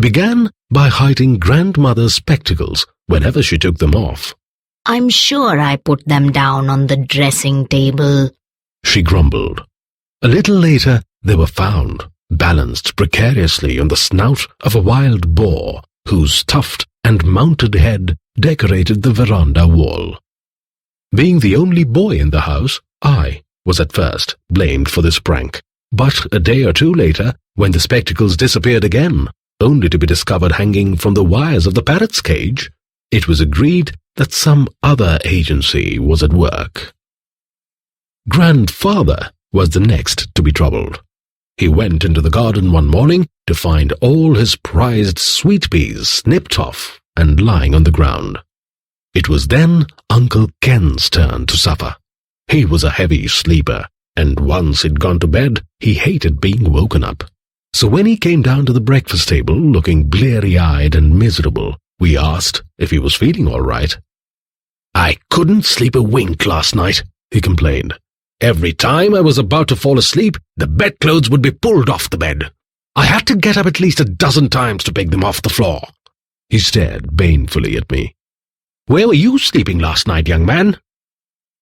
began by hiding grandmother's spectacles whenever she took them off. I'm sure I put them down on the dressing table, she grumbled. A little later, they were found, balanced precariously on the snout of a wild boar, whose tufted and mounted head decorated the veranda wall. Being the only boy in the house, I was at first blamed for this prank, but a day or two later, when the spectacles disappeared again, only to be discovered hanging from the wires of the parrot's cage, it was agreed that some other agency was at work. Grandfather was the next to be troubled. He went into the garden one morning to find all his prized sweet peas snipped off and lying on the ground. It was then Uncle Ken's turn to suffer. He was a heavy sleeper, and once he'd gone to bed, he hated being woken up. So when he came down to the breakfast table looking bleary-eyed and miserable, we asked if he was feeling all right. "I couldn't sleep a wink last night," he complained. "Every time I was about to fall asleep, the bedclothes would be pulled off the bed. I had to get up at least a dozen times to pick them off the floor." He stared banefully at me. "Where were you sleeping last night, young man?"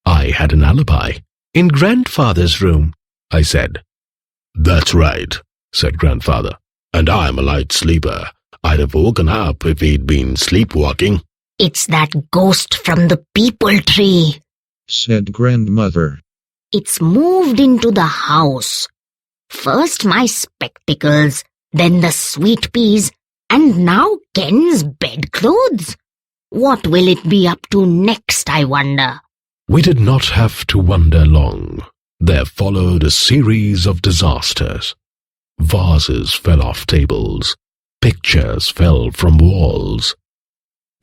I had an alibi. "In Grandfather's room," I said. "That's right," said Grandfather. "And I'm a light sleeper. I'd have woken up if he'd been sleepwalking." "It's that ghost from the peepal tree," said Grandmother. "It's moved into the house. First my spectacles, then the sweet peas, and now Ken's bedclothes. What will it be up to next, I wonder?" We did not have to wonder long. There followed a series of disasters. Vases fell off tables. Pictures fell from walls.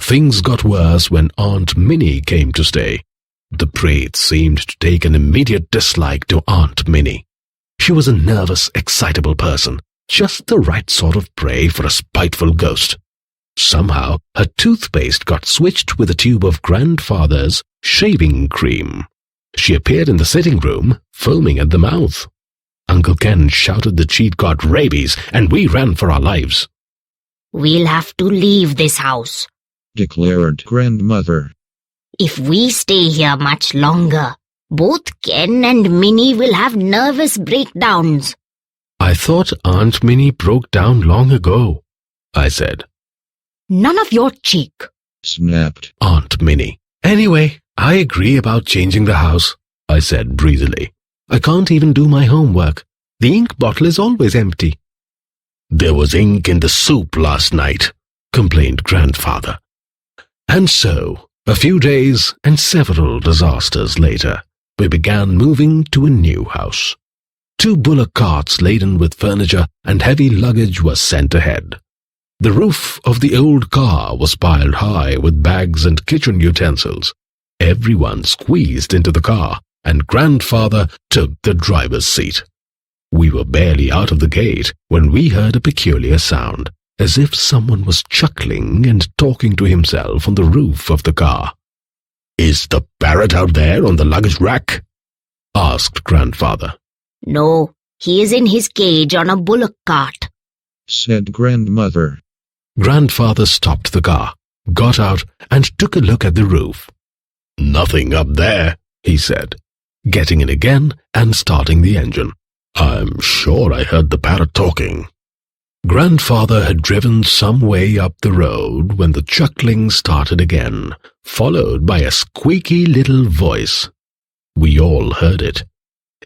Things got worse when Aunt Minnie came to stay. The Pret seemed to take an immediate dislike to Aunt Minnie. She was a nervous, excitable person, just the right sort of prey for a spiteful ghost. Somehow, her toothpaste got switched with a tube of Grandfather's shaving cream. She appeared in the sitting room, foaming at the mouth. Uncle Ken shouted that she'd got rabies, and we ran for our lives. "We'll have to leave this house," declared Grandmother. "If we stay here much longer, both Ken and Minnie will have nervous breakdowns." "I thought Aunt Minnie broke down long ago," I said. "None of your cheek," snapped Aunt Minnie. "Anyway, I agree about changing the house," I said breezily. "I can't even do my homework. The ink bottle is always empty." "There was ink in the soup last night," complained Grandfather. And so, a few days and several disasters later, we began moving to a new house. 2 bullock carts laden with furniture and heavy luggage were sent ahead. The roof of the old car was piled high with bags and kitchen utensils. Everyone squeezed into the car, and Grandfather took the driver's seat. We were barely out of the gate when we heard a peculiar sound, as if someone was chuckling and talking to himself on the roof of the car. "Is the parrot out there on the luggage rack?" asked Grandfather. "No, he is in his cage on a bullock cart," said Grandmother. Grandfather stopped the car, got out, and took a look at the roof. "Nothing up there," he said, getting in again and starting the engine. "I'm sure I heard the parrot talking." Grandfather had driven some way up the road when the chuckling started again, followed by a squeaky little voice. We all heard it.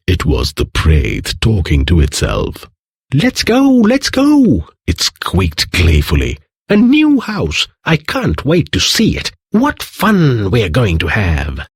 It was the Pret talking to itself. "Let's go, let's go," it squeaked gleefully. "A new house. I can't wait to see it. What fun we're going to have."